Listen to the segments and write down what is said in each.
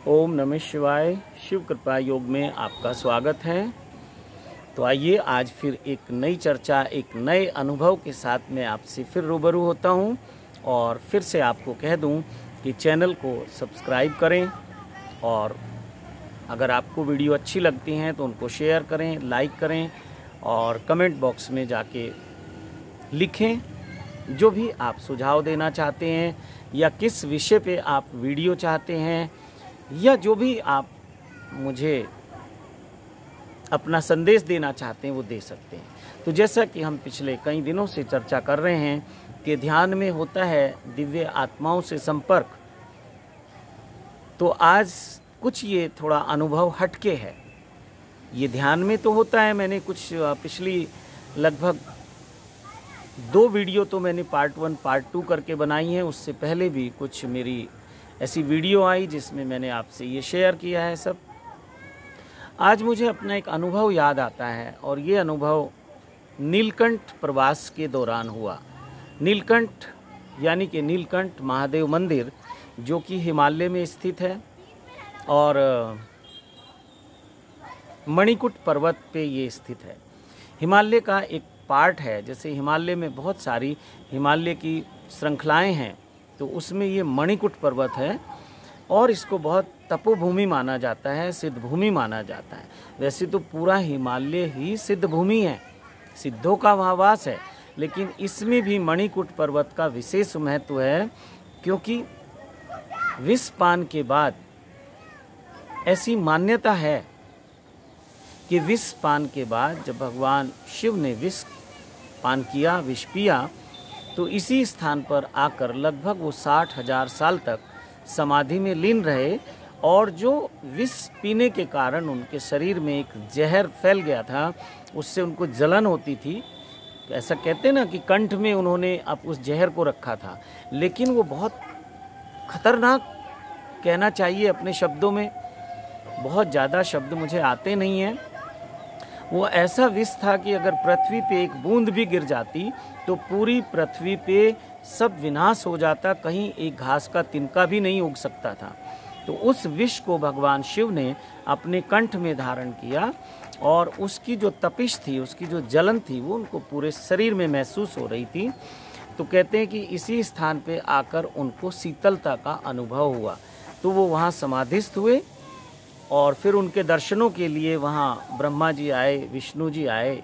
ओम नमः शिवाय। शिव कृपा योग में आपका स्वागत है। तो आइए आज फिर एक नई चर्चा, एक नए अनुभव के साथ मैं आपसे फिर रूबरू होता हूं और फिर से आपको कह दूं कि चैनल को सब्सक्राइब करें और अगर आपको वीडियो अच्छी लगती हैं तो उनको शेयर करें, लाइक करें और कमेंट बॉक्स में जाके लिखें जो भी आप सुझाव देना चाहते हैं या किस विषय पे आप वीडियो चाहते हैं या जो भी आप मुझे अपना संदेश देना चाहते हैं वो दे सकते हैं। तो जैसा कि हम पिछले कई दिनों से चर्चा कर रहे हैं कि ध्यान में होता है दिव्य आत्माओं से संपर्क, तो आज कुछ ये थोड़ा अनुभव हटके है। ये ध्यान में तो होता है, मैंने कुछ पिछली लगभग 2 वीडियो तो मैंने पार्ट 1 पार्ट 2 करके बनाई हैं। उससे पहले भी कुछ मेरी ऐसी वीडियो आई जिसमें मैंने आपसे ये शेयर किया है सब। आज मुझे अपना एक अनुभव याद आता है और ये अनुभव नीलकंठ प्रवास के दौरान हुआ। नीलकंठ यानी कि नीलकंठ महादेव मंदिर जो कि हिमालय में स्थित है और मणिकूट पर्वत पे ये स्थित है। हिमालय का एक पार्ट है। जैसे हिमालय में बहुत सारी हिमालय की श्रृंखलाएं हैं, तो उसमें ये मणिकूट पर्वत है और इसको बहुत तपोभूमि माना जाता है, सिद्ध भूमि माना जाता है। वैसे तो पूरा हिमालय ही सिद्ध भूमि है, सिद्धों का वहाँ वास है, लेकिन इसमें भी मणिकूट पर्वत का विशेष महत्व है क्योंकि विष पान के बाद ऐसी मान्यता है कि विष पान के बाद जब भगवान शिव ने विष पान किया, विष पिया, तो इसी स्थान पर आकर लगभग वो 60,000 साल तक समाधि में लीन रहे और जो विष पीने के कारण उनके शरीर में एक जहर फैल गया था, उससे उनको जलन होती थी। ऐसा कहते हैं ना कि कंठ में उन्होंने अब उस जहर को रखा था, लेकिन वो बहुत खतरनाक कहना चाहिए अपने शब्दों में, बहुत ज़्यादा शब्द मुझे आते नहीं हैं। वो ऐसा विष था कि अगर पृथ्वी पे एक बूंद भी गिर जाती तो पूरी पृथ्वी पे सब विनाश हो जाता, कहीं एक घास का तिनका भी नहीं उग सकता था। तो उस विष को भगवान शिव ने अपने कंठ में धारण किया और उसकी जो तपिश थी, उसकी जो जलन थी, वो उनको पूरे शरीर में महसूस हो रही थी। तो कहते हैं कि इसी स्थान पे आकर उनको शीतलता का अनुभव हुआ, तो वो वहाँ समाधिस्थ हुए और फिर उनके दर्शनों के लिए वहाँ ब्रह्मा जी आए, विष्णु जी आए।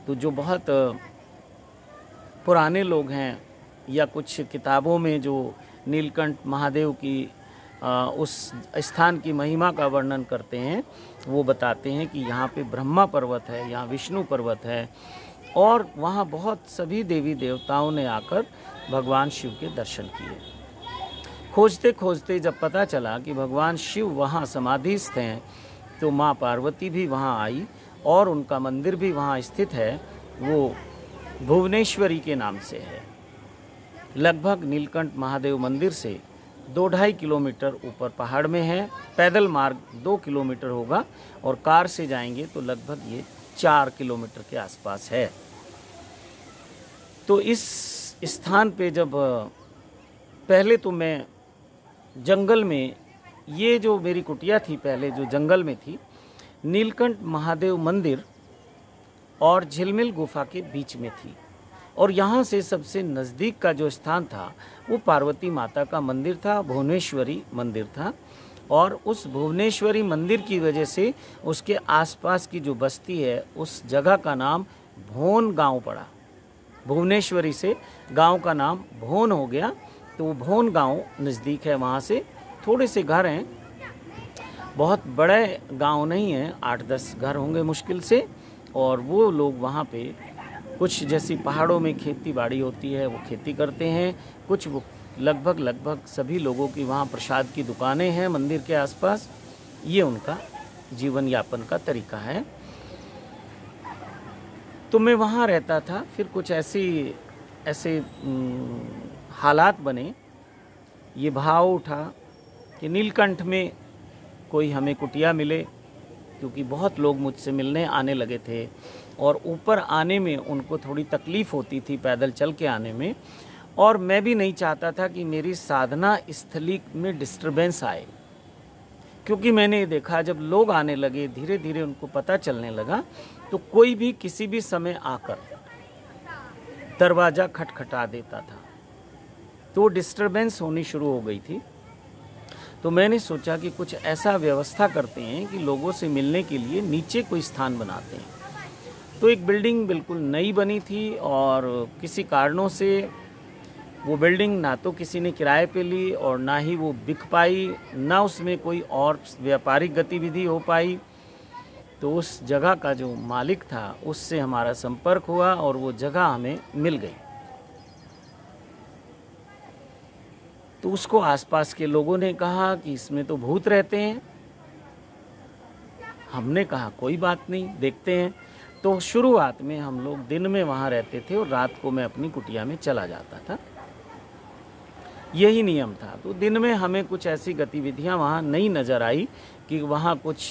तो जो बहुत पुराने लोग हैं या कुछ किताबों में जो नीलकंठ महादेव की उस स्थान की महिमा का वर्णन करते हैं, वो बताते हैं कि यहाँ पे ब्रह्मा पर्वत है, यहाँ विष्णु पर्वत है और वहाँ बहुत सभी देवी देवताओं ने आकर भगवान शिव के दर्शन किए। खोजते खोजते जब पता चला कि भगवान शिव वहाँ समाधिस्थ हैं, तो माँ पार्वती भी वहाँ आई और उनका मंदिर भी वहाँ स्थित है। वो भुवनेश्वरी के नाम से है। लगभग नीलकंठ महादेव मंदिर से 2-2.5 किलोमीटर ऊपर पहाड़ में है। पैदल मार्ग 2 किलोमीटर होगा और कार से जाएंगे तो लगभग ये 4 किलोमीटर के आसपास है। तो इस स्थान पे जब पहले तो मैं जंगल में, ये जो मेरी कुटिया थी पहले जो जंगल में थी, नीलकंठ महादेव मंदिर और झिलमिल गुफा के बीच में थी और यहाँ से सबसे नज़दीक का जो स्थान था वो पार्वती माता का मंदिर था, भुवनेश्वरी मंदिर था। और उस भुवनेश्वरी मंदिर की वजह से उसके आसपास की जो बस्ती है उस जगह का नाम भोन गांव पड़ा। भुवनेश्वरी से गांव का नाम भोन हो गया, तो वो भोन गांव नज़दीक है। वहाँ से थोड़े से घर हैं, बहुत बड़े गांव नहीं है, 8-10 घर होंगे मुश्किल से। और वो लोग वहाँ पे कुछ जैसी पहाड़ों में खेती बाड़ी होती है वो खेती करते हैं, कुछ वो लगभग सभी लोगों की वहाँ प्रसाद की दुकानें हैं मंदिर के आसपास। ये उनका जीवन यापन का तरीका है। तो मैं वहाँ रहता था। फिर कुछ ऐसे हालात बने, ये भाव उठा कि नीलकंठ में कोई हमें कुटिया मिले, क्योंकि बहुत लोग मुझसे मिलने आने लगे थे और ऊपर आने में उनको थोड़ी तकलीफ़ होती थी पैदल चल के आने में, और मैं भी नहीं चाहता था कि मेरी साधना स्थली में डिस्टरबेंस आए। क्योंकि मैंने ये देखा जब लोग आने लगे, धीरे धीरे उनको पता चलने लगा, तो कोई भी किसी भी समय आकर दरवाज़ा खटखटा देता था, तो डिस्टरबेंस होनी शुरू हो गई थी। तो मैंने सोचा कि कुछ ऐसा व्यवस्था करते हैं कि लोगों से मिलने के लिए नीचे कोई स्थान बनाते हैं। तो एक बिल्डिंग बिल्कुल नई बनी थी और किसी कारणों से वो बिल्डिंग ना तो किसी ने किराए पे ली और ना ही वो बिक पाई, ना उसमें कोई और व्यापारिक गतिविधि हो पाई। तो उस जगह का जो मालिक था उससे हमारा संपर्क हुआ और वो जगह हमें मिल गई। तो उसको आसपास के लोगों ने कहा कि इसमें तो भूत रहते हैं। हमने कहा कोई बात नहीं, देखते हैं। तो शुरुआत में हम लोग दिन में वहाँ रहते थे और रात को मैं अपनी कुटिया में चला जाता था, यही नियम था। तो दिन में हमें कुछ ऐसी गतिविधियाँ वहाँ नहीं नज़र आई कि वहाँ कुछ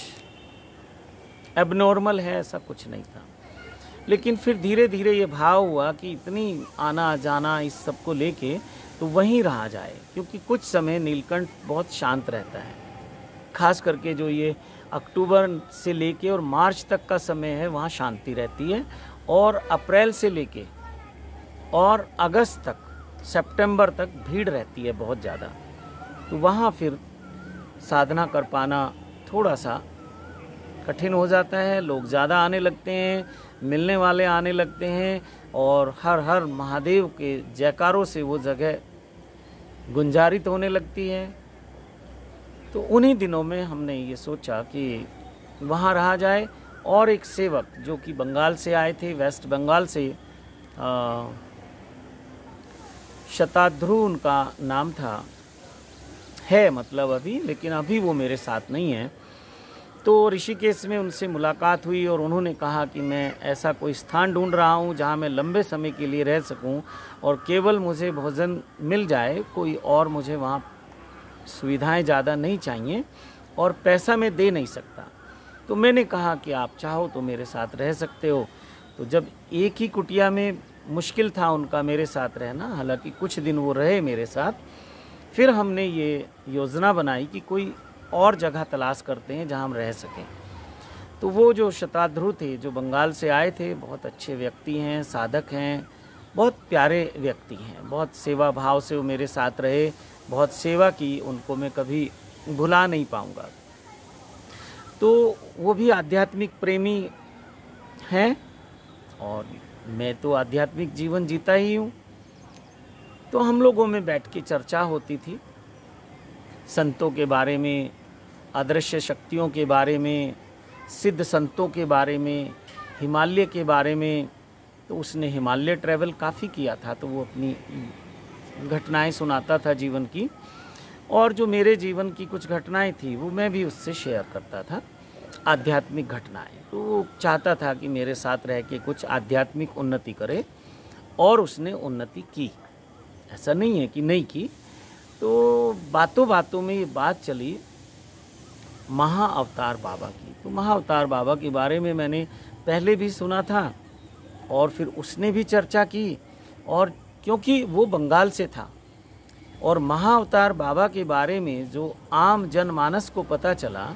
एबनॉर्मल है, ऐसा कुछ नहीं था। लेकिन फिर धीरे धीरे ये भाव हुआ कि इतनी आना जाना इस सब को लेके तो वहीं रहा जाए, क्योंकि कुछ समय नीलकंठ बहुत शांत रहता है। खास करके जो ये अक्टूबर से लेके और मार्च तक का समय है वहाँ शांति रहती है, और अप्रैल से लेके और अगस्त तक, सितंबर तक भीड़ रहती है बहुत ज़्यादा। तो वहाँ फिर साधना कर पाना थोड़ा सा कठिन हो जाता है। लोग ज़्यादा आने लगते हैं, मिलने वाले आने लगते हैं, और हर हर महादेव के जयकारों से वो जगह गुंजारित होने लगती है। तो उन्हीं दिनों में हमने ये सोचा कि वहाँ रहा जाए। और एक सेवक जो कि बंगाल से आए थे, वेस्ट बंगाल से, शताध्रु उनका नाम था, है मतलब अभी, लेकिन अभी वो मेरे साथ नहीं है। तो ऋषिकेश में उनसे मुलाकात हुई और उन्होंने कहा कि मैं ऐसा कोई स्थान ढूंढ रहा हूँ जहाँ मैं लंबे समय के लिए रह सकूँ और केवल मुझे भोजन मिल जाए, कोई और मुझे वहाँ सुविधाएं ज़्यादा नहीं चाहिए, और पैसा मैं दे नहीं सकता। तो मैंने कहा कि आप चाहो तो मेरे साथ रह सकते हो। तो जब एक ही कुटिया में मुश्किल था उनका मेरे साथ रहना, हालांकि कुछ दिन वो रहे मेरे साथ, फिर हमने ये योजना बनाई कि कोई और जगह तलाश करते हैं जहां हम रह सकें। तो वो जो शताध्रु थे, जो बंगाल से आए थे, बहुत अच्छे व्यक्ति हैं, साधक हैं, बहुत प्यारे व्यक्ति हैं, बहुत सेवा भाव से वो मेरे साथ रहे, बहुत सेवा की, उनको मैं कभी भुला नहीं पाऊंगा। तो वो भी आध्यात्मिक प्रेमी हैं और मैं तो आध्यात्मिक जीवन जीता ही हूँ। तो हम लोगों में बैठ के चर्चा होती थी संतों के बारे में, अदृश्य शक्तियों के बारे में, सिद्ध संतों के बारे में, हिमालय के बारे में। तो उसने हिमालय ट्रैवल काफ़ी किया था, तो वो अपनी घटनाएं सुनाता था जीवन की, और जो मेरे जीवन की कुछ घटनाएं थी वो मैं भी उससे शेयर करता था, आध्यात्मिक घटनाएं। तो वो चाहता था कि मेरे साथ रह के कुछ आध्यात्मिक उन्नति करे, और उसने उन्नति की, ऐसा नहीं है कि नहीं की। तो बातों बातों में ये बात चली महाअवतार बाबा की। तो महाअवतार बाबा के बारे में मैंने पहले भी सुना था और फिर उसने भी चर्चा की, और क्योंकि वो बंगाल से था और महाअवतार बाबा के बारे में जो आम जनमानस को पता चला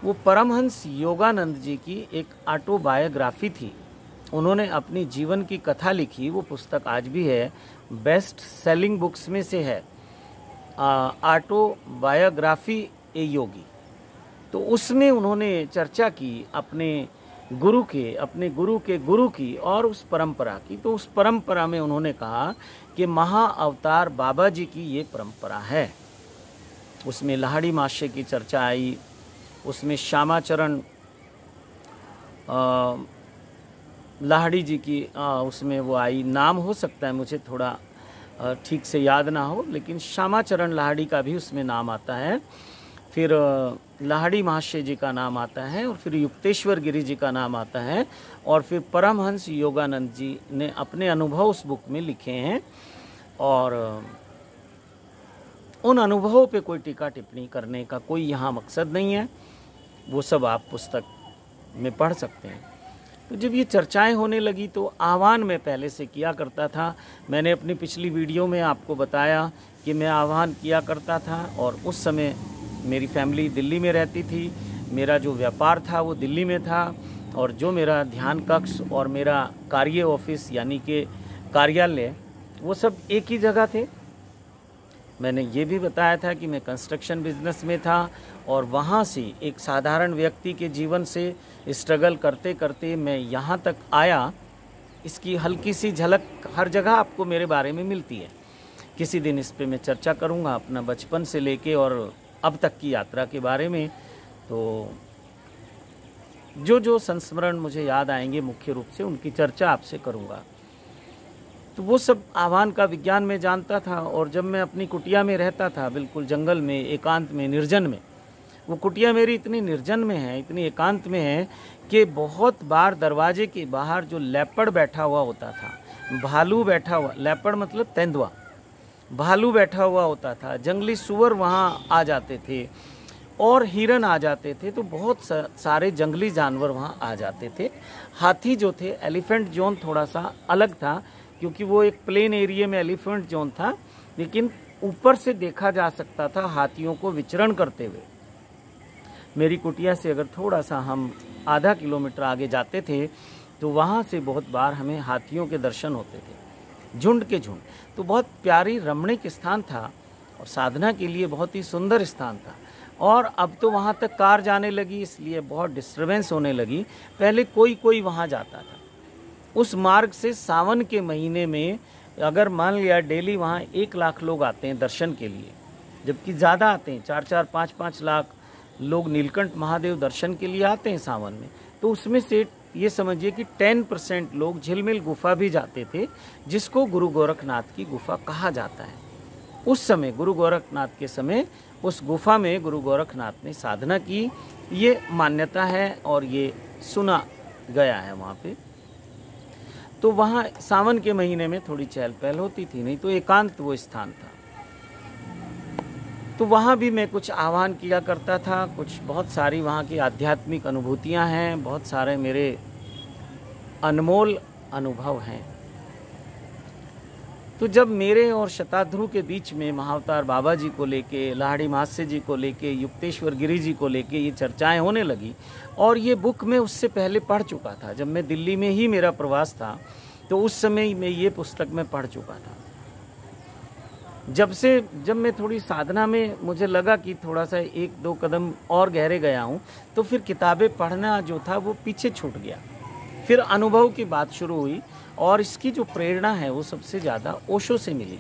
वो परमहंस योगानंद जी की एक ऑटोबायोग्राफी थी। उन्होंने अपनी जीवन की कथा लिखी, वो पुस्तक आज भी है, बेस्ट सेलिंग बुक्स में से है, ऑटोबायोग्राफी ए योगी। तो उसमें उन्होंने चर्चा की अपने गुरु के गुरु की और उस परंपरा की। तो उस परंपरा में उन्होंने कहा कि महाअवतार बाबा जी की ये परंपरा है। उसमें लाहड़ी माशे की चर्चा आई, उसमें श्यामाचरण लाहड़ी जी की उसमें वो आई, नाम हो सकता है मुझे थोड़ा ठीक से याद ना हो, लेकिन श्यामाचरण लाहड़ी का भी उसमें नाम आता है, फिर लाहड़ी महाशय जी का नाम आता है, और फिर युक्तेश्वर गिरी जी का नाम आता है, और फिर परमहंस योगानंद जी ने अपने अनुभव उस बुक में लिखे हैं। और उन अनुभवों पे कोई टीका टिप्पणी करने का कोई यहाँ मकसद नहीं है, वो सब आप पुस्तक में पढ़ सकते हैं। तो जब ये चर्चाएं होने लगी तो आह्वान मैं पहले से किया करता था। मैंने अपनी पिछली वीडियो में आपको बताया कि मैं आह्वान किया करता था, और उस समय मेरी फैमिली दिल्ली में रहती थी, मेरा जो व्यापार था वो दिल्ली में था, और जो मेरा ध्यान कक्ष और मेरा कार्य ऑफिस यानी कि कार्यालय वो सब एक ही जगह थे। मैंने ये भी बताया था कि मैं कंस्ट्रक्शन बिजनेस में था, और वहाँ से एक साधारण व्यक्ति के जीवन से स्ट्रगल करते करते मैं यहाँ तक आया। इसकी हल्की सी झलक हर जगह आपको मेरे बारे में मिलती है। किसी दिन इस पे मैं चर्चा करूँगा अपना बचपन से लेके और अब तक की यात्रा के बारे में। तो जो जो संस्मरण मुझे याद आएंगे मुख्य रूप से उनकी चर्चा आपसे करूँगा। तो वो सब आह्वान का विज्ञान में जानता था, और जब मैं अपनी कुटिया में रहता था, बिल्कुल जंगल में, एकांत में, निर्जन में, वो कुटिया मेरी इतनी निर्जन में है, इतनी एकांत में है कि बहुत बार दरवाजे के बाहर जो लेपर्ड बैठा हुआ होता था, भालू बैठा हुआ, लेपर्ड मतलब तेंदुआ, भालू बैठा हुआ होता था, जंगली सुअर वहाँ आ जाते थे और हिरन आ जाते थे। तो बहुत सारे जंगली जानवर वहाँ आ जाते थे। हाथी जो थे, एलिफेंट जोन थोड़ा सा अलग था क्योंकि वो एक प्लेन एरिया में एलिफेंट जोन था, लेकिन ऊपर से देखा जा सकता था हाथियों को विचरण करते हुए। मेरी कुटिया से अगर थोड़ा सा हम आधा किलोमीटर आगे जाते थे तो वहाँ से बहुत बार हमें हाथियों के दर्शन होते थे, झुंड के झुंड। तो बहुत प्यारी रमणीक स्थान था और साधना के लिए बहुत ही सुंदर स्थान था। और अब तो वहाँ तक कार जाने लगी, इसलिए बहुत डिस्टर्बेंस होने लगी। पहले कोई कोई वहाँ जाता था। उस मार्ग से सावन के महीने में अगर मान लिया डेली वहाँ 1 लाख लोग आते हैं दर्शन के लिए, जबकि ज़्यादा आते हैं, 4-4, 5-5 लाख लोग नीलकंठ महादेव दर्शन के लिए आते हैं सावन में। तो उसमें से ये समझिए कि 10% लोग झिलमिल गुफा भी जाते थे, जिसको गुरु गोरखनाथ की गुफा कहा जाता है। उस समय गुरु गोरखनाथ के समय उस गुफा में गुरु गोरखनाथ ने साधना की, ये मान्यता है और ये सुना गया है वहाँ पे। तो वहाँ सावन के महीने में थोड़ी चहल पहल होती थी, नहीं तो एकांत वो स्थान था। तो वहाँ भी मैं कुछ आह्वान किया करता था, कुछ बहुत सारी वहाँ की आध्यात्मिक अनुभूतियाँ हैं, बहुत सारे मेरे अनमोल अनुभव हैं। तो जब मेरे और शताध्रुव के बीच में महाअवतार बाबा जी को लेके, लाहड़ी महास्य जी को लेके, युक्तेश्वर गिरी जी को लेके ये चर्चाएं होने लगी, और ये बुक मैं उससे पहले पढ़ चुका था। जब मैं दिल्ली में ही मेरा प्रवास था तो उस समय मैं ये पुस्तक में पढ़ चुका था। जब मैं थोड़ी साधना में मुझे लगा कि थोड़ा सा 1-2 कदम और गहरे गया हूँ, तो फिर किताबें पढ़ना जो था वो पीछे छूट गया। फिर अनुभव की बात शुरू हुई, और इसकी जो प्रेरणा है वो सबसे ज़्यादा ओशो से मिली,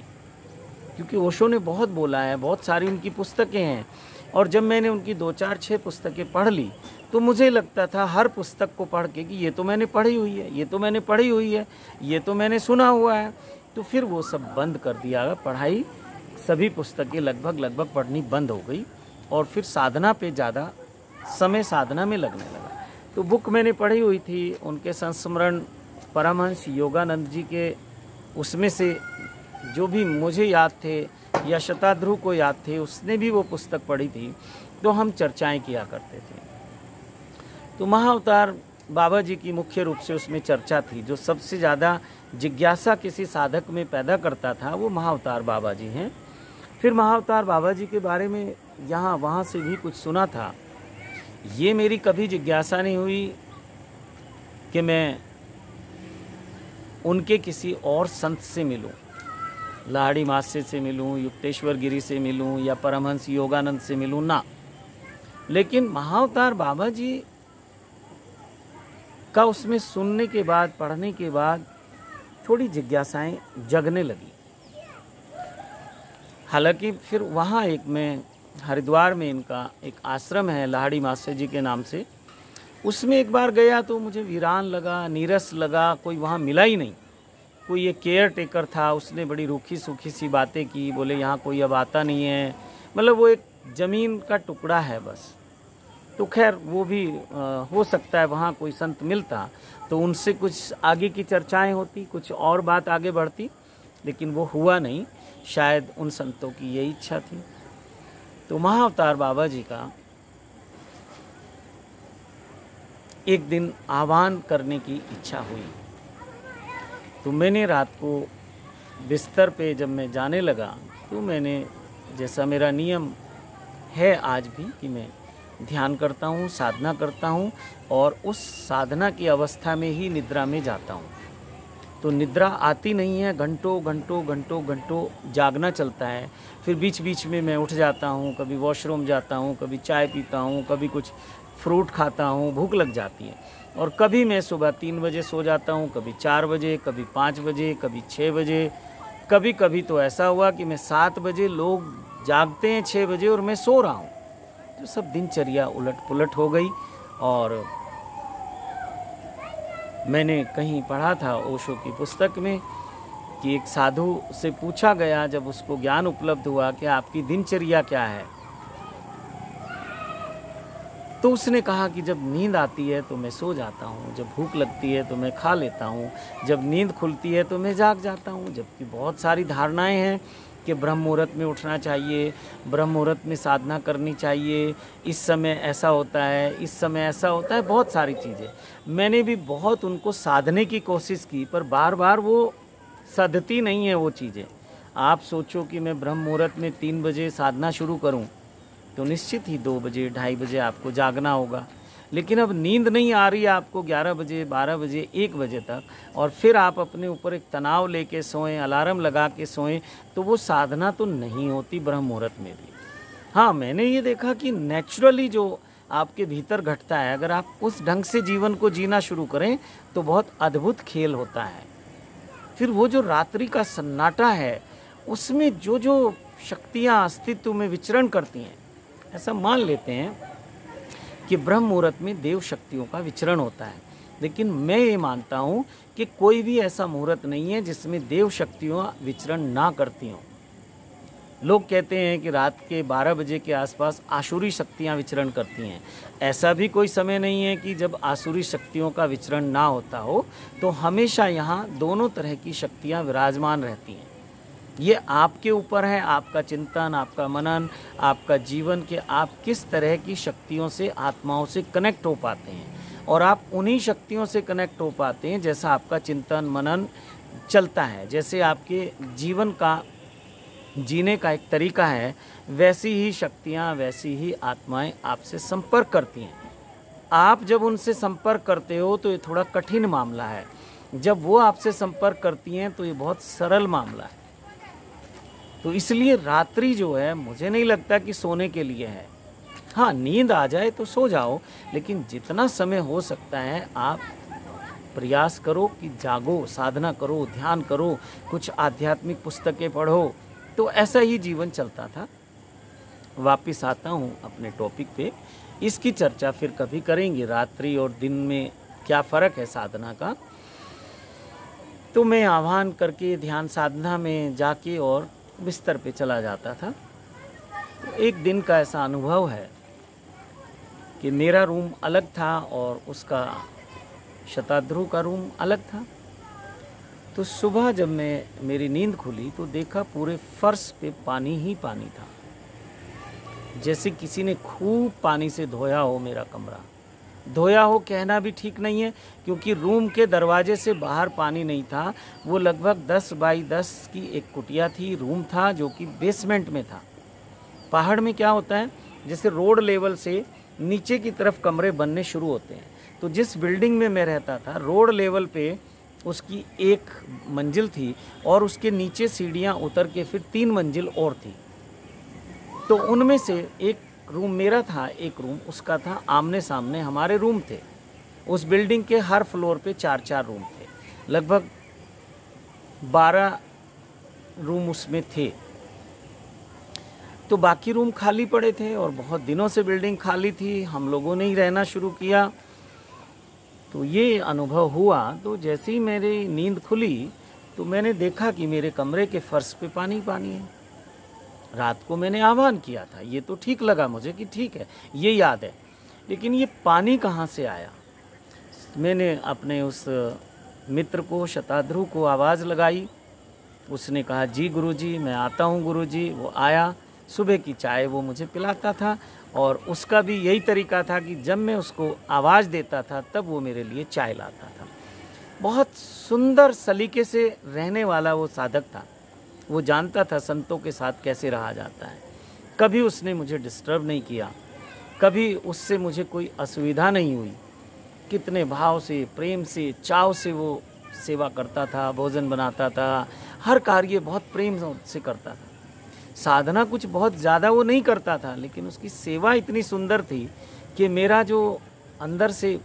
क्योंकि ओशो ने बहुत बोला है, बहुत सारी उनकी पुस्तकें हैं। और जब मैंने उनकी 2-4-6 पुस्तकें पढ़ ली तो मुझे लगता था हर पुस्तक को पढ़ के कि ये तो मैंने पढ़ी हुई है, ये तो मैंने पढ़ी हुई है, ये तो मैंने सुना हुआ है। तो फिर वो सब बंद कर दिया, पढ़ाई सभी पुस्तकें लगभग पढ़नी बंद हो गई, और फिर साधना पे ज़्यादा समय साधना में लगने लगा। तो बुक मैंने पढ़ी हुई थी, उनके संस्मरण परमहंस योगानंद जी के, उसमें से जो भी मुझे याद थे या शताध्रुव को याद थे, उसने भी वो पुस्तक पढ़ी थी, तो हम चर्चाएं किया करते थे। तो महाअवतार बाबा जी की मुख्य रूप से उसमें चर्चा थी। जो सबसे ज़्यादा जिज्ञासा किसी साधक में पैदा करता था वो महाअवतार बाबा जी हैं। फिर महाअवतार बाबा जी के बारे में यहाँ वहाँ से भी कुछ सुना था। ये मेरी कभी जिज्ञासा नहीं हुई कि मैं उनके किसी और संत से मिलूं, लाहड़ी महास्य से मिलूं, युक्तेश्वर गिरी से मिलूं या परमहंस योगानंद से मिलूं, ना। लेकिन महाअवतार बाबा जी का उसमें सुनने के बाद, पढ़ने के बाद थोड़ी जिज्ञासाएं जगने लगी। हालांकि फिर वहाँ एक मैं हरिद्वार में इनका एक आश्रम है लाहड़ी महास्य जी के नाम से, उसमें एक बार गया तो मुझे वीरान लगा, नीरस लगा, कोई वहाँ मिला ही नहीं। कोई एक केयर टेकर था, उसने बड़ी रूखी सूखी सी बातें की, बोले यहाँ कोई अब आता नहीं है, मतलब वो एक ज़मीन का टुकड़ा है बस। तो खैर वो भी हो सकता है वहाँ कोई संत मिलता तो उनसे कुछ आगे की चर्चाएं होती, कुछ और बात आगे बढ़ती, लेकिन वो हुआ नहीं। शायद उन संतों की यही इच्छा थी। तो महाअवतार बाबा जी का एक दिन आह्वान करने की इच्छा हुई, तो मैंने रात को बिस्तर पे जब मैं जाने लगा तो मैंने, जैसा मेरा नियम है आज भी कि मैं ध्यान करता हूँ, साधना करता हूँ और उस साधना की अवस्था में ही निद्रा में जाता हूँ। तो निद्रा आती नहीं है, घंटों घंटों घंटों घंटों जागना चलता है। फिर बीच बीच में मैं उठ जाता हूँ, कभी वॉशरूम जाता हूँ, कभी चाय पीता हूँ, कभी कुछ फ्रूट खाता हूँ, भूख लग जाती है। और कभी मैं सुबह 3 बजे सो जाता हूँ, कभी 4 बजे, कभी 5 बजे, कभी 6 बजे। कभी कभी तो ऐसा हुआ कि मैं 7 बजे, लोग जागते हैं 6 बजे और मैं सो रहा हूँ। तो सब दिनचर्या उलट पुलट हो गई। और मैंने कहीं पढ़ा था ओशो की पुस्तक में कि एक साधु से पूछा गया, जब उसको ज्ञान उपलब्ध हुआ कि आपकी दिनचर्या क्या है, तो उसने कहा कि जब नींद आती है तो मैं सो जाता हूँ, जब भूख लगती है तो मैं खा लेता हूँ, जब नींद खुलती है तो मैं जाग जाता हूँ। जबकि बहुत सारी धारणाएं हैं कि ब्रह्म मुहूर्त में उठना चाहिए, ब्रह्म मुहूर्त में साधना करनी चाहिए, इस समय ऐसा होता है, इस समय ऐसा होता है, बहुत सारी चीज़ें। मैंने भी बहुत उनको साधने की कोशिश की, पर बार बार वो सधती नहीं है वो चीज़ें। आप सोचो कि मैं ब्रह्म मुहूर्त में 3 बजे साधना शुरू करूं तो निश्चित ही 2 बजे 2:30 बजे आपको जागना होगा। लेकिन अब नींद नहीं आ रही है आपको 11 बजे 12 बजे 1 बजे तक, और फिर आप अपने ऊपर एक तनाव लेके सोएं, अलार्म लगा के सोएं, तो वो साधना तो नहीं होती ब्रह्म मुहूर्त में भी। हाँ, मैंने ये देखा कि नेचुरली जो आपके भीतर घटता है, अगर आप उस ढंग से जीवन को जीना शुरू करें तो बहुत अद्भुत खेल होता है। फिर वो जो रात्रि का सन्नाटा है, उसमें जो जो शक्तियाँ अस्तित्व में विचरण करती हैं, ऐसा मान लेते हैं कि ब्रह्म मुहूर्त में देव शक्तियों का विचरण होता है। लेकिन मैं ये मानता हूँ कि कोई भी ऐसा मुहूर्त नहीं है जिसमें देव शक्तियाँ विचरण ना करती हों। लोग कहते हैं कि रात के 12 बजे के आसपास आसुरी शक्तियाँ विचरण करती हैं। ऐसा भी कोई समय नहीं है कि जब आसुरी शक्तियों का विचरण ना होता हो। तो हमेशा यहाँ दोनों तरह की शक्तियाँ विराजमान रहती हैं। ये आपके ऊपर है, आपका चिंतन, आपका मनन, आपका जीवन, के आप किस तरह की शक्तियों से, आत्माओं से कनेक्ट हो पाते हैं। और आप उन्हीं शक्तियों से कनेक्ट हो पाते हैं जैसा आपका चिंतन मनन चलता है, जैसे आपके जीवन का जीने का एक तरीका है, वैसी ही शक्तियाँ, वैसी ही आत्माएं आपसे संपर्क करती हैं। आप जब उनसे संपर्क करते हो तो ये थोड़ा कठिन मामला है, जब वो आपसे संपर्क करती हैं तो ये बहुत सरल मामला है। तो इसलिए रात्रि जो है, मुझे नहीं लगता कि सोने के लिए है। हाँ, नींद आ जाए तो सो जाओ, लेकिन जितना समय हो सकता है आप प्रयास करो कि जागो, साधना करो, ध्यान करो, कुछ आध्यात्मिक पुस्तकें पढ़ो। तो ऐसा ही जीवन चलता था। वापिस आता हूँ अपने टॉपिक पे, इसकी चर्चा फिर कभी करेंगे, रात्रि और दिन में क्या फ़र्क है साधना का। तो मैं आह्वान करके ध्यान साधना में जाके और बिस्तर पे चला जाता था। तो एक दिन का ऐसा अनुभव है कि मेरा रूम अलग था और उसका शताध्रुव का रूम अलग था। तो सुबह जब मेरी नींद खुली तो देखा पूरे फर्श पे पानी ही पानी था, जैसे किसी ने खूब पानी से धोया हो मेरा कमरा। धोया हो कहना भी ठीक नहीं है, क्योंकि रूम के दरवाजे से बाहर पानी नहीं था। वो लगभग 10 बाई 10 की एक कुटिया थी, रूम था जो कि बेसमेंट में था। पहाड़ में क्या होता है, जैसे रोड लेवल से नीचे की तरफ कमरे बनने शुरू होते हैं। तो जिस बिल्डिंग में मैं रहता था, रोड लेवल पे उसकी 1 मंजिल थी और उसके नीचे सीढ़ियाँ उतर के फिर 3 मंजिल और थी। तो उनमें से एक रूम मेरा था, एक रूम उसका था। आमने सामने हमारे रूम थे। उस बिल्डिंग के हर फ्लोर पे 4-4 रूम थे, लगभग 12 रूम उसमें थे। तो बाकी रूम खाली पड़े थे और बहुत दिनों से बिल्डिंग खाली थी, हम लोगों ने ही रहना शुरू किया। तो ये अनुभव हुआ। तो जैसे ही मेरी नींद खुली तो मैंने देखा कि मेरे कमरे के फर्श पे पानी पानी है। रात को मैंने आह्वान किया था, ये तो ठीक लगा मुझे कि ठीक है, ये याद है, लेकिन ये पानी कहाँ से आया। मैंने अपने उस मित्र को, शताध्रुव को आवाज़ लगाई। उसने कहा, जी गुरुजी, मैं आता हूँ गुरुजी। वो आया, सुबह की चाय वो मुझे पिलाता था और उसका भी यही तरीका था कि जब मैं उसको आवाज़ देता था तब वो मेरे लिए चाय लाता था। बहुत सुंदर सलीके से रहने वाला वो साधक था। वो जानता था संतों के साथ कैसे रहा जाता है। कभी उसने मुझे डिस्टर्ब नहीं किया, कभी उससे मुझे कोई असुविधा नहीं हुई। कितने भाव से, प्रेम से, चाव से वो सेवा करता था, भोजन बनाता था, हर कार्य बहुत प्रेम से करता था। साधना कुछ बहुत ज़्यादा वो नहीं करता था, लेकिन उसकी सेवा इतनी सुंदर थी कि मेरा जो अंदर से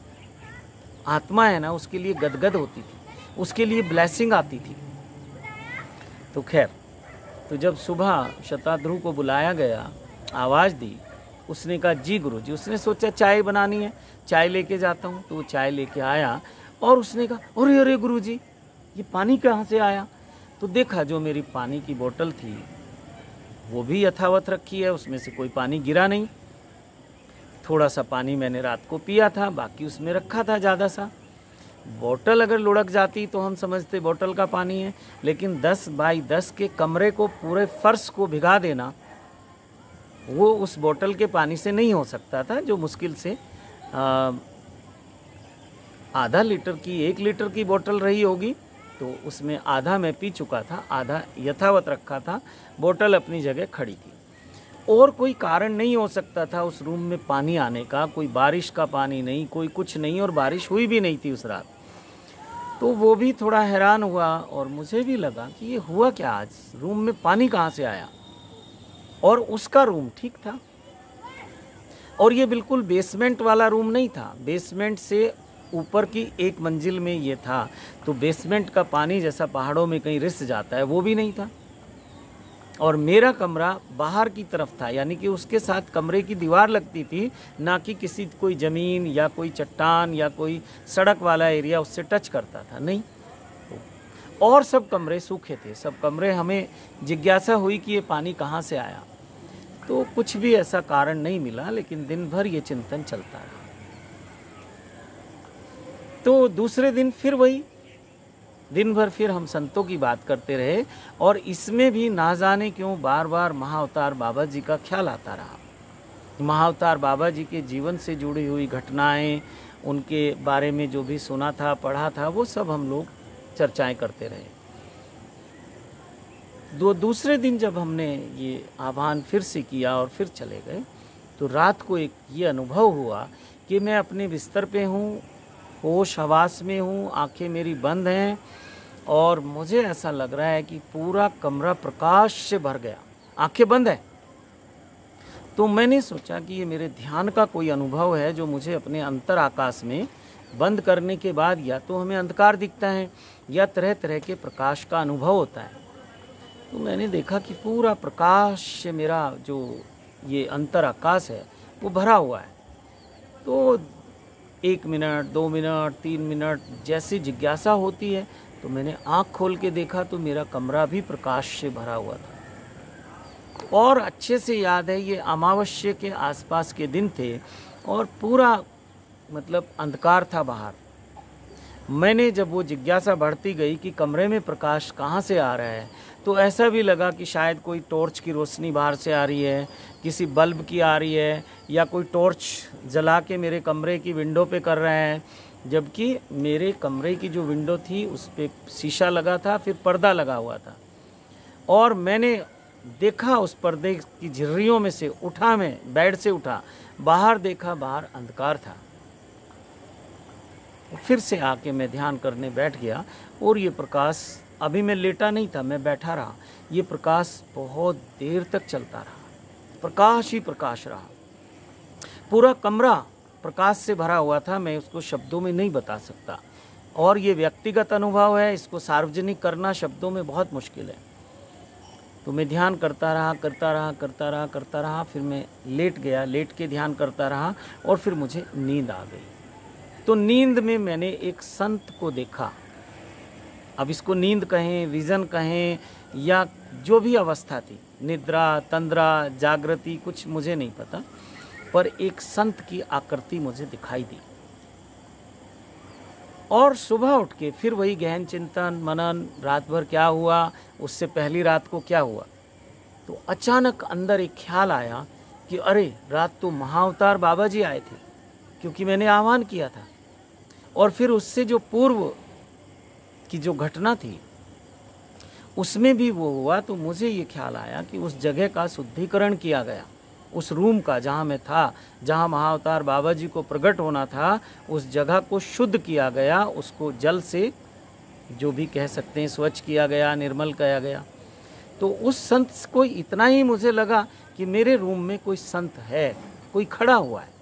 आत्मा है ना, उसके लिए गदगद होती थी, उसके लिए ब्लेसिंग आती थी। तो खैर, तो जब सुबह शताध्रुव को बुलाया गया, आवाज़ दी, उसने कहा जी गुरुजी। उसने सोचा चाय बनानी है, चाय लेके जाता हूँ। तो वो चाय लेके आया और उसने कहा अरे अरे गुरुजी, ये पानी कहाँ से आया? तो देखा जो मेरी पानी की बोतल थी वो भी यथावत रखी है, उसमें से कोई पानी गिरा नहीं। थोड़ा सा पानी मैंने रात को पिया था, बाकी उसमें रखा था ज़्यादा सा। बोतल अगर लुढ़क जाती तो हम समझते बोतल का पानी है, लेकिन 10 बाई 10 के कमरे को, पूरे फर्श को भिगा देना, वो उस बोतल के पानी से नहीं हो सकता था, जो मुश्किल से आधा लीटर की, 1 लीटर की बोतल रही होगी। तो उसमें आधा मैं पी चुका था, आधा यथावत रखा था, बोतल अपनी जगह खड़ी थी। और कोई कारण नहीं हो सकता था उस रूम में पानी आने का, कोई बारिश का पानी नहीं, कोई कुछ नहीं, और बारिश हुई भी नहीं थी उस रात। तो वो भी थोड़ा हैरान हुआ और मुझे भी लगा कि ये हुआ क्या, आज रूम में पानी कहाँ से आया। और उसका रूम ठीक था, और ये बिल्कुल बेसमेंट वाला रूम नहीं था, बेसमेंट से ऊपर की 1 मंजिल में ये था। तो बेसमेंट का पानी जैसा पहाड़ों में कहीं रिस जाता है, वो भी नहीं था। और मेरा कमरा बाहर की तरफ था, यानी कि उसके साथ कमरे की दीवार लगती थी, ना कि किसी कोई ज़मीन या कोई चट्टान या कोई सड़क वाला एरिया उससे टच करता था, नहीं। और सब कमरे सूखे थे, सब कमरे, हमें जिज्ञासा हुई कि ये पानी कहाँ से आया। तो कुछ भी ऐसा कारण नहीं मिला, लेकिन दिन भर ये चिंतन चलता रहा। तो दूसरे दिन फिर वही, दिन भर फिर हम संतों की बात करते रहे, और इसमें भी ना जाने क्यों बार बार महाअवतार बाबा जी का ख्याल आता रहा। महाअवतार बाबा जी के जीवन से जुड़ी हुई घटनाएं, उनके बारे में जो भी सुना था, पढ़ा था, वो सब हम लोग चर्चाएं करते रहे। दूसरे दिन जब हमने ये आह्वान फिर से किया और फिर चले गए, तो रात को एक ये अनुभव हुआ कि मैं अपने बिस्तर पे हूँ, होश हवास में हूँ, आंखें मेरी बंद हैं, और मुझे ऐसा लग रहा है कि पूरा कमरा प्रकाश से भर गया, आंखें बंद है। तो मैंने सोचा कि ये मेरे ध्यान का कोई अनुभव है, जो मुझे अपने अंतर आकाश में बंद करने के बाद या तो हमें अंधकार दिखता है या तरह तरह के प्रकाश का अनुभव होता है। तो मैंने देखा कि पूरा प्रकाश से मेरा जो ये अंतर आकाश है वो भरा हुआ है। तो 1 मिनट, 2 मिनट, 3 मिनट जैसी जिज्ञासा होती है, तो मैंने आँख खोल के देखा तो मेरा कमरा भी प्रकाश से भरा हुआ था। और अच्छे से याद है, ये अमावस्या के आसपास के दिन थे और पूरा मतलब अंधकार था बाहर। मैंने जब वो जिज्ञासा बढ़ती गई कि कमरे में प्रकाश कहाँ से आ रहा है, तो ऐसा भी लगा कि शायद कोई टॉर्च की रोशनी बाहर से आ रही है, किसी बल्ब की आ रही है, या कोई टॉर्च जला के मेरे कमरे की विंडो पे कर रहे हैं। जबकि मेरे कमरे की जो विंडो थी उस पर शीशा लगा था, फिर पर्दा लगा हुआ था, और मैंने देखा उस पर्दे की झिर्रियों में से उठा, मैं बेड से उठा, बाहर देखा, बाहर अंधकार था। फिर से आके मैं ध्यान करने बैठ गया, और ये प्रकाश, अभी मैं लेटा नहीं था, मैं बैठा रहा, ये प्रकाश बहुत देर तक चलता रहा, प्रकाश ही प्रकाश रहा। पूरा कमरा प्रकाश से भरा हुआ था, मैं उसको शब्दों में नहीं बता सकता, और ये व्यक्तिगत अनुभव है, इसको सार्वजनिक करना शब्दों में बहुत मुश्किल है। तो मैं ध्यान करता रहा, फिर मैं लेट गया, लेट के ध्यान करता रहा, और फिर मुझे नींद आ गई। तो नींद में मैंने एक संत को देखा। अब इसको नींद कहें, विजन कहें, या जो भी अवस्था थी, निद्रा, तंद्रा, जागृति, कुछ मुझे नहीं पता, पर एक संत की आकृति मुझे दिखाई दी। और सुबह उठ के फिर वही गहन चिंतन, मनन, रात भर क्या हुआ, उससे पहली रात को क्या हुआ। तो अचानक अंदर एक ख्याल आया कि अरे, रात तो महाअवतार बाबा जी आए थे, क्योंकि मैंने आह्वान किया था। और फिर उससे जो पूर्व की जो घटना थी, उसमें भी वो हुआ तो मुझे ये ख्याल आया कि उस जगह का शुद्धिकरण किया गया, उस रूम का जहाँ मैं था, जहाँ महाअवतार बाबा जी को प्रकट होना था, उस जगह को शुद्ध किया गया, उसको जल से जो भी कह सकते हैं स्वच्छ किया गया, निर्मल किया गया। तो उस संत को इतना ही मुझे लगा कि मेरे रूम में कोई संत है, कोई खड़ा हुआ है।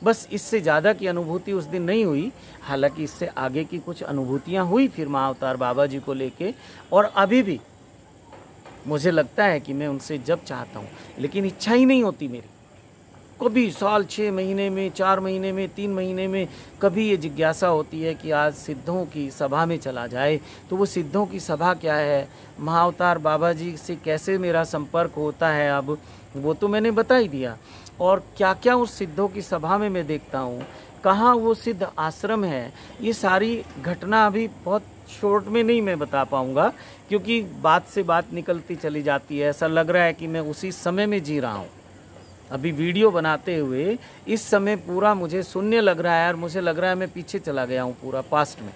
बस इससे ज़्यादा की अनुभूति उस दिन नहीं हुई। हालांकि इससे आगे की कुछ अनुभूतियाँ हुई फिर महाअवतार बाबा जी को लेके, और अभी भी मुझे लगता है कि मैं उनसे जब चाहता हूँ, लेकिन इच्छा ही नहीं होती मेरी। कभी साल 6 महीने में, 4 महीने में, 3 महीने में कभी ये जिज्ञासा होती है कि आज सिद्धों की सभा में चला जाए। तो वो सिद्धों की सभा क्या है, महाअवतार बाबा जी से कैसे मेरा संपर्क होता है, अब वो तो मैंने बता ही दिया। और क्या क्या उस सिद्धों की सभा में मैं देखता हूँ, कहाँ वो सिद्ध आश्रम है, ये सारी घटना अभी बहुत शॉर्ट में नहीं मैं बता पाऊँगा, क्योंकि बात से बात निकलती चली जाती है। ऐसा लग रहा है कि मैं उसी समय में जी रहा हूँ। अभी वीडियो बनाते हुए इस समय पूरा मुझे शून्य लग रहा है, और मुझे लग रहा है मैं पीछे चला गया हूँ पूरा पास्ट में।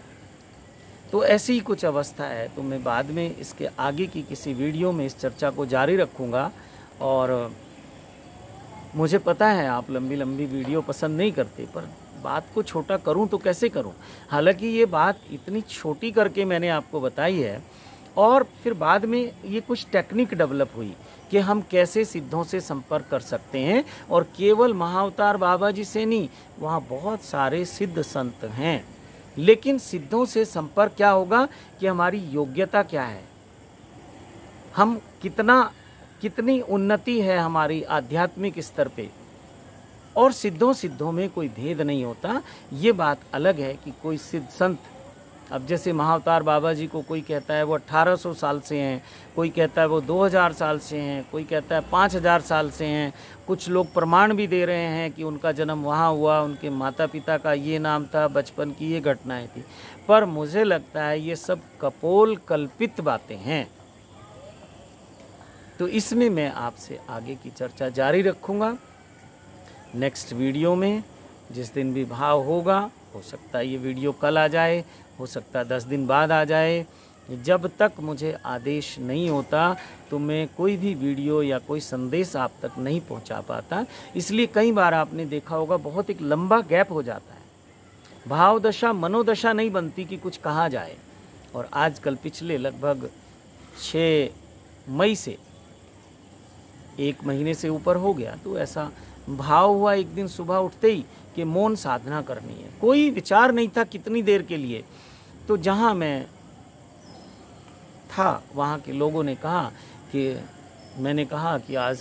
तो ऐसी ही कुछ अवस्था है। तो मैं बाद में इसके आगे की किसी वीडियो में इस चर्चा को जारी रखूँगा। और मुझे पता है आप लंबी लंबी वीडियो पसंद नहीं करते, पर बात को छोटा करूं तो कैसे करूं। हालांकि ये बात इतनी छोटी करके मैंने आपको बताई है, और फिर बाद में ये कुछ टेक्निक डेवलप हुई कि हम कैसे सिद्धों से संपर्क कर सकते हैं। और केवल महाअवतार बाबा जी से नहीं, वहाँ बहुत सारे सिद्ध संत हैं। लेकिन सिद्धों से संपर्क क्या होगा कि हमारी योग्यता क्या है, हम कितनी उन्नति है हमारी आध्यात्मिक स्तर पे। और सिद्धों में कोई भेद नहीं होता। ये बात अलग है कि कोई सिद्ध संत, अब जैसे महाअवतार बाबा जी को कोई कहता है वो 1800 साल से हैं, कोई कहता है वो 2000 साल से हैं, कोई कहता है 5000 साल से हैं। कुछ लोग प्रमाण भी दे रहे हैं कि उनका जन्म वहाँ हुआ, उनके माता पिता का ये नाम था, बचपन की ये घटनाएं थी। पर मुझे लगता है ये सब कपोल कल्पित बातें हैं। तो इसमें मैं आपसे आगे की चर्चा जारी रखूँगा नेक्स्ट वीडियो में। जिस दिन भी भाव होगा, हो सकता है ये वीडियो कल आ जाए, हो सकता है 10 दिन बाद आ जाए। जब तक मुझे आदेश नहीं होता तो मैं कोई भी वीडियो या कोई संदेश आप तक नहीं पहुंचा पाता। इसलिए कई बार आपने देखा होगा बहुत एक लंबा गैप हो जाता है, भाव दशा मनोदशा नहीं बनती कि कुछ कहा जाए। और आजकल पिछले लगभग 6 मई से 1 महीने से ऊपर हो गया, तो ऐसा भाव हुआ एक दिन सुबह उठते ही कि मौन साधना करनी है। कोई विचार नहीं था कितनी देर के लिए। तो जहाँ मैं था वहाँ के लोगों ने कहा कि, मैंने कहा कि आज,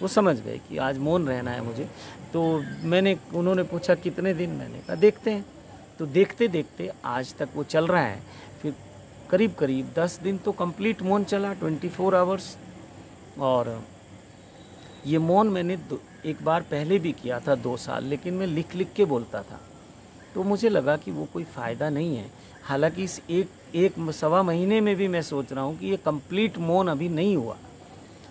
वो समझ गए कि आज मौन रहना है मुझे। तो उन्होंने पूछा कितने दिन, मैंने कहा देखते हैं। तो देखते देखते आज तक वो चल रहा है। फिर करीब करीब 10 दिन तो कंप्लीट मौन चला, 24 आवर्स। और ये मौन मैंने एक बार पहले भी किया था 2 साल, लेकिन मैं लिख लिख के बोलता था। तो मुझे लगा कि वो कोई फ़ायदा नहीं है। हालांकि इस एक सवा महीने में भी मैं सोच रहा हूँ कि ये कंप्लीट मौन अभी नहीं हुआ।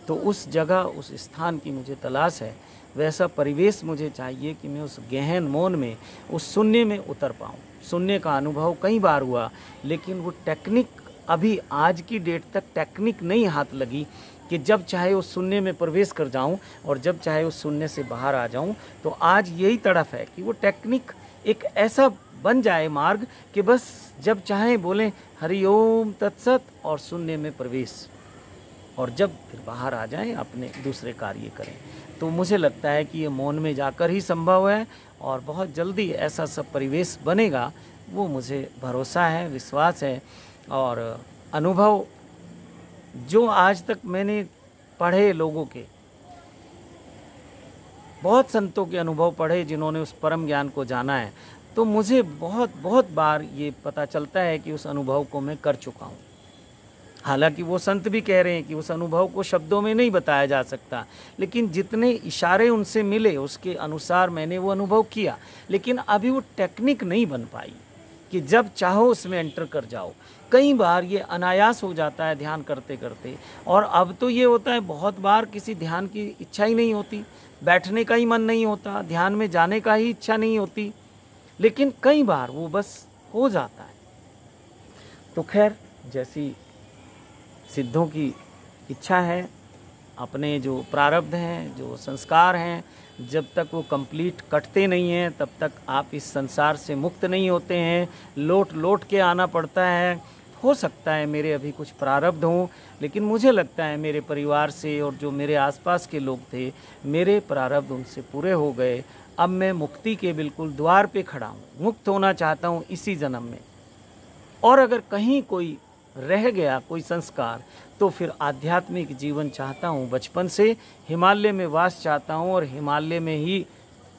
तो उस जगह, उस स्थान की मुझे तलाश है, वैसा परिवेश मुझे चाहिए कि मैं उस गहन मौन में, उस शून्य में उतर पाऊँ। शून्य का अनुभव कई बार हुआ, लेकिन वो टेक्निक अभी आज की डेट तक टेक्निक नहीं हाथ लगी कि जब चाहे उस शून्य में प्रवेश कर जाऊं और जब चाहे उस शून्य से बाहर आ जाऊं। तो आज यही तड़फ है कि वो टेक्निक एक ऐसा बन जाए मार्ग कि बस जब चाहे बोलें हरि ओम तत्सत और शून्य में प्रवेश, और जब फिर बाहर आ जाएं अपने दूसरे कार्य करें। तो मुझे लगता है कि ये मौन में जाकर ही संभव है, और बहुत जल्दी ऐसा सब परिवेश बनेगा, वो मुझे भरोसा है, विश्वास है। और अनुभव जो आज तक मैंने पढ़े, लोगों के, बहुत संतों के अनुभव पढ़े जिन्होंने उस परम ज्ञान को जाना है, तो मुझे बहुत बार ये पता चलता है कि उस अनुभव को मैं कर चुका हूँ। हालांकि वो संत भी कह रहे हैं कि उस अनुभव को शब्दों में नहीं बताया जा सकता, लेकिन जितने इशारे उनसे मिले उसके अनुसार मैंने वो अनुभव किया। लेकिन अभी वो टेक्निक नहीं बन पाई कि जब चाहो उसमें एंटर कर जाओ। कई बार ये अनायास हो जाता है ध्यान करते करते, और अब तो ये होता है बहुत बार किसी ध्यान की इच्छा ही नहीं होती, बैठने का ही मन नहीं होता, ध्यान में जाने का ही इच्छा नहीं होती, लेकिन कई बार वो बस हो जाता है। तो खैर, जैसी सिद्धों की इच्छा है, अपने जो प्रारब्ध हैं, जो संस्कार हैं, जब तक वो कंप्लीट कटते नहीं हैं तब तक आप इस संसार से मुक्त नहीं होते हैं। लौट लौट के आना पड़ता है। हो सकता है मेरे अभी कुछ प्रारब्ध हों, लेकिन मुझे लगता है मेरे परिवार से और जो मेरे आसपास के लोग थे, मेरे प्रारब्ध उनसे पूरे हो गए। अब मैं मुक्ति के बिल्कुल द्वार पे खड़ा हूँ, मुक्त होना चाहता हूँ इसी जन्म में। और अगर कहीं कोई रह गया कोई संस्कार, तो फिर आध्यात्मिक जीवन चाहता हूँ। बचपन से हिमालय में वास चाहता हूँ और हिमालय में ही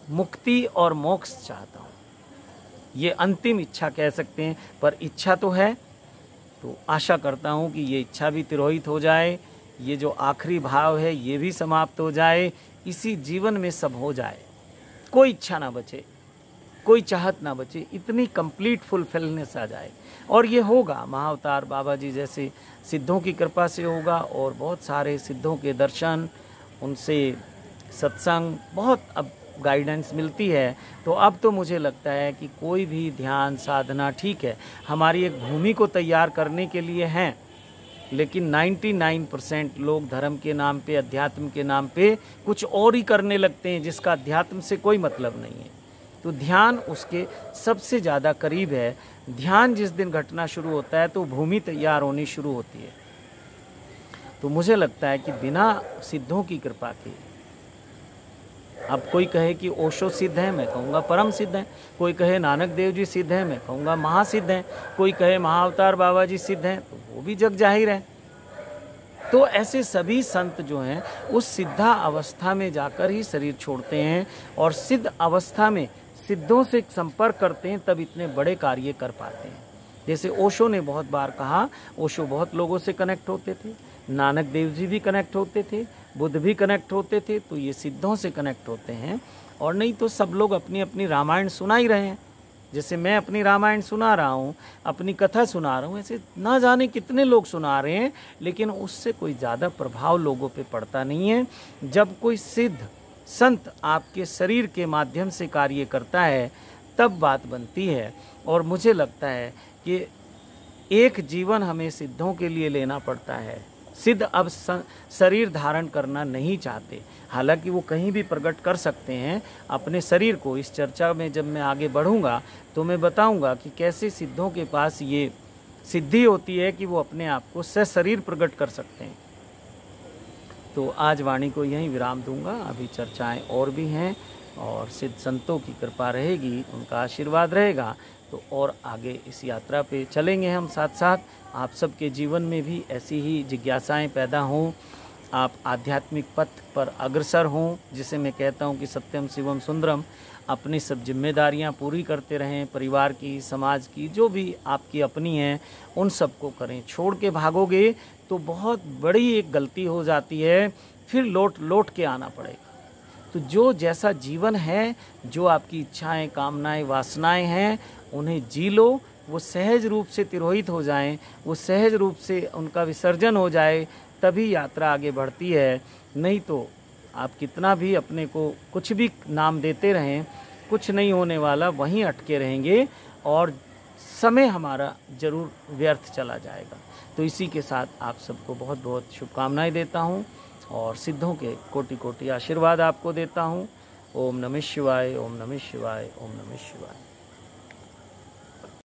मुक्ति और मोक्ष चाहता हूँ। ये अंतिम इच्छा कह सकते हैं, पर इच्छा तो है। तो आशा करता हूँ कि ये इच्छा भी तिरोहित हो जाए, ये जो आखिरी भाव है ये भी समाप्त हो जाए, इसी जीवन में सब हो जाए, कोई इच्छा ना बचे, कोई चाहत ना बचे, इतनी कंप्लीट फुलफिलनेस आ जाए। और ये होगा, महाअवतार बाबा जी जैसे सिद्धों की कृपा से होगा। और बहुत सारे सिद्धों के दर्शन, उनसे सत्संग, बहुत अब गाइडेंस मिलती है। तो अब तो मुझे लगता है कि कोई भी ध्यान साधना ठीक है, हमारी एक भूमि को तैयार करने के लिए हैं, लेकिन 99% लोग धर्म के नाम पे, अध्यात्म के नाम पे कुछ और ही करने लगते हैं जिसका अध्यात्म से कोई मतलब नहीं है। तो ध्यान उसके सबसे ज़्यादा करीब है। ध्यान जिस दिन घटना शुरू होता है तो भूमि तैयार होनी शुरू होती है। तो मुझे लगता है कि बिना सिद्धों की कृपा के, अब कोई कहे कि ओशो सिद्ध है, मैं कहूँगा परम सिद्ध है। कोई कहे नानक देव जी सिद्ध है, मैं कहूँगा महासिद्ध हैं। कोई कहे महाअवतार बाबा जी सिद्ध हैं, तो वो भी जग जाहिर है। तो ऐसे सभी संत जो हैं उस सिद्धा अवस्था में जाकर ही शरीर छोड़ते हैं और सिद्ध अवस्था में सिद्धों से संपर्क करते हैं, तब इतने बड़े कार्य कर पाते हैं। जैसे ओशो ने बहुत बार कहा, ओशो बहुत लोगों से कनेक्ट होते थे, नानक देव जी भी कनेक्ट होते थे, बुद्ध भी कनेक्ट होते थे। तो ये सिद्धों से कनेक्ट होते हैं। और नहीं तो सब लोग अपनी अपनी रामायण सुना ही रहे हैं। जैसे मैं अपनी रामायण सुना रहा हूँ, अपनी कथा सुना रहा हूँ, ऐसे ना जाने कितने लोग सुना रहे हैं, लेकिन उससे कोई ज़्यादा प्रभाव लोगों पे पड़ता नहीं है। जब कोई सिद्ध संत आपके शरीर के माध्यम से कार्य करता है तब बात बनती है। और मुझे लगता है कि एक जीवन हमें सिद्धों के लिए लेना पड़ता है। सिद्ध अब शरीर धारण करना नहीं चाहते, हालांकि वो कहीं भी प्रकट कर सकते हैं अपने शरीर को। इस चर्चा में जब मैं आगे बढ़ूंगा तो मैं बताऊंगा कि कैसे सिद्धों के पास ये सिद्धि होती है कि वो अपने आप को सशरीर प्रकट कर सकते हैं। तो आज वाणी को यहीं विराम दूंगा। अभी चर्चाएं और भी हैं और सिद्ध संतों की कृपा रहेगी, उनका आशीर्वाद रहेगा तो और आगे इस यात्रा पे चलेंगे हम साथ साथ। आप सबके जीवन में भी ऐसी ही जिज्ञासाएं पैदा हों, आप आध्यात्मिक पथ पर अग्रसर हों, जिसे मैं कहता हूं कि सत्यम शिवम सुंदरम। अपनी सब जिम्मेदारियां पूरी करते रहें, परिवार की, समाज की, जो भी आपकी अपनी हैं उन सबको करें। छोड़ के भागोगे तो बहुत बड़ी एक गलती हो जाती है, फिर लौट लौट के आना पड़ेगा। तो जो जैसा जीवन है, जो आपकी इच्छाएं, कामनाएं, वासनाएं हैं, उन्हें जी लो। वो सहज रूप से तिरोहित हो जाएं, वो सहज रूप से उनका विसर्जन हो जाए, तभी यात्रा आगे बढ़ती है। नहीं तो आप कितना भी अपने को कुछ भी नाम देते रहें, कुछ नहीं होने वाला, वहीं अटके रहेंगे और समय हमारा जरूर व्यर्थ चला जाएगा। तो इसी के साथ आप सबको बहुत बहुत शुभकामनाएं देता हूं और सिद्धों के कोटि कोटि आशीर्वाद आपको देता हूं। ओम नमः शिवाय, ओम नमः शिवाय, ओम नमः शिवाय।